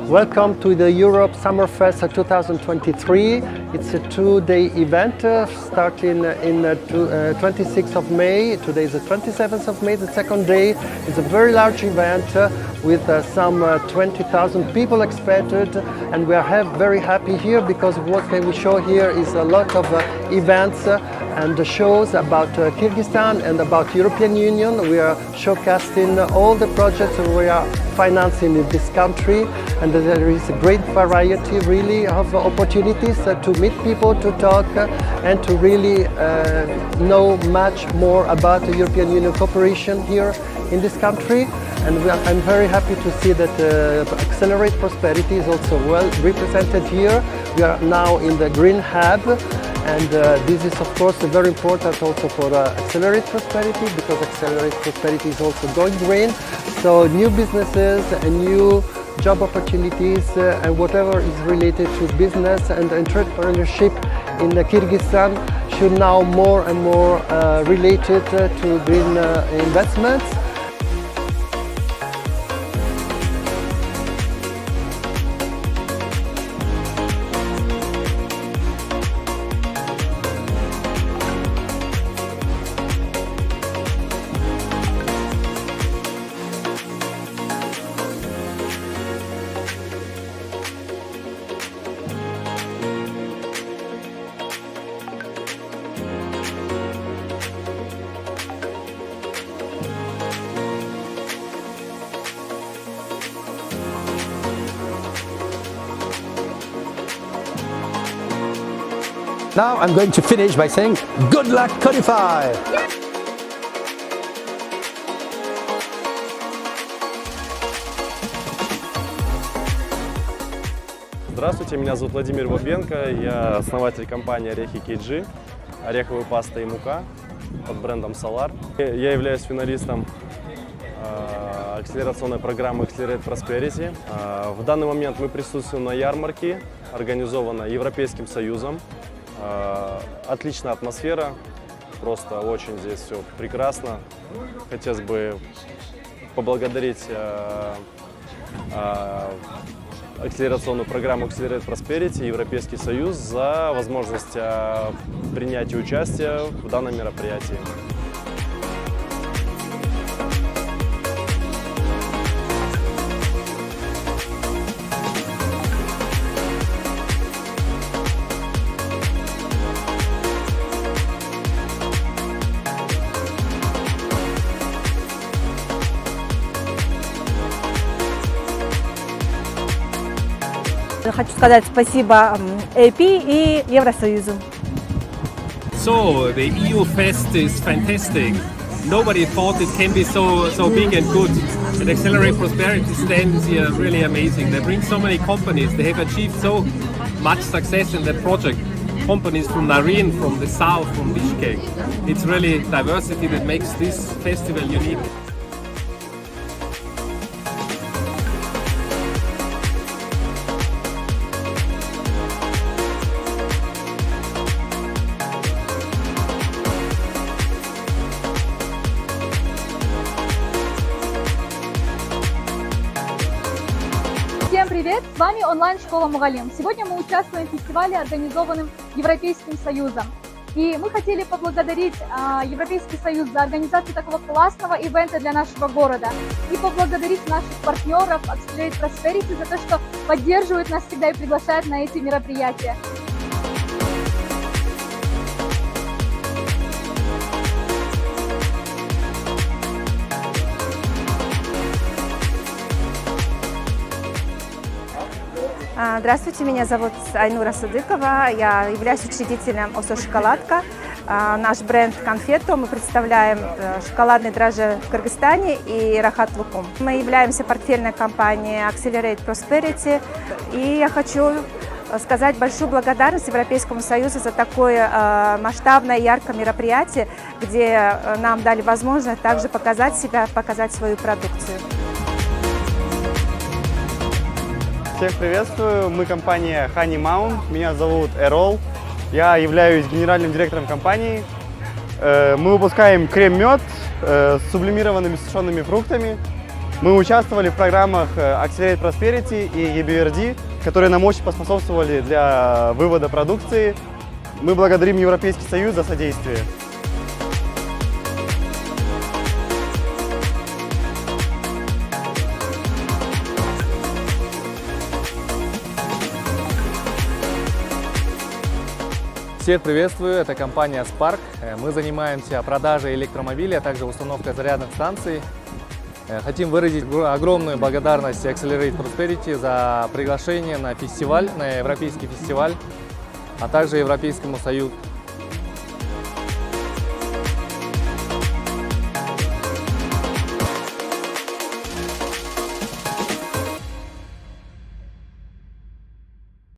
Welcome to the Europe Summerfest 2023. It's a two-day event starting in 26th of May. Today is the 27th of May. The second day is a very large event with some 20,000 people expected, and we are very happy here because what can we show here is a lot of events and shows about Kyrgyzstan and about European Union. We are showcasing all the projects we are financing in this country, and there is a great variety really of opportunities to meet people, to talk and to really know much more about the European Union cooperation here in this country. And I'm very happy to see that Accelerate Prosperity is also well represented here. We are now in the Green Hub, and this is of course very important also for Accelerate Prosperity, because Accelerate Prosperity is also going green. So new businesses and new job opportunities and whatever is related to business and entrepreneurship in Kyrgyzstan should now more and more related to green investments. Now I'm going to finish by saying, good luck, Codify! Здравствуйте, меня зовут Владимир Бабенко, я основатель компании «Орехи Kyrgyz», ореховая паста и мука под брендом Solaar. Я являюсь финалистом акселерационной программы Accelerate Prosperity. В данный момент мы присутствуем на ярмарке, организованной Европейским Союзом. Отличная атмосфера, просто очень здесь все прекрасно. Хотелось бы поблагодарить акселерационную программу Accelerate Prosperity и Европейский Союз за возможность принятия участия в данном мероприятии. Хочу сказать спасибо AP и Евросоюзу. So, the EU Fest is fantastic. Nobody thought it can be so big and good. And Accelerate Prosperity stand is here really amazing. They bring so many companies. They have achieved so much success in that project. Companies from Naryn, from the south, from Bishkek. It's really diversity that makes this festival unique. Всем привет! С вами онлайн-школа Mugalim. Сегодня мы участвуем в фестивале, организованном Европейским Союзом. И мы хотели поблагодарить Европейский Союз за организацию такого классного ивента для нашего города. И поблагодарить наших партнеров Accelerate Prosperity за то, что поддерживают нас всегда и приглашают на эти мероприятия. Здравствуйте, меня зовут Айнура Садыкова, я являюсь учредителем ОСО «Шоколадка». Наш бренд «Confetto», мы представляем шоколадные дрожжи в Кыргызстане и рахат лукум. Мы являемся портфельной компанией Accelerate Prosperity, и я хочу сказать большую благодарность Европейскому Союзу за такое масштабное, яркое мероприятие, где нам дали возможность также показать себя, показать свою продукцию. Всех приветствую, мы компания Honey Mound, меня зовут Эрол, я являюсь генеральным директором компании. Мы выпускаем крем-мед с сублимированными сушеными фруктами. Мы участвовали в программах Accelerate Prosperity и EBRD, которые нам очень поспособствовали для вывода продукции. Мы благодарим Европейский Союз за содействие. Всех приветствую, это компания Spark. Мы занимаемся продажей электромобилей, а также установкой зарядных станций. Хотим выразить огромную благодарность Accelerate Prosperity за приглашение на фестиваль, на европейский фестиваль, а также Европейскому Союзу.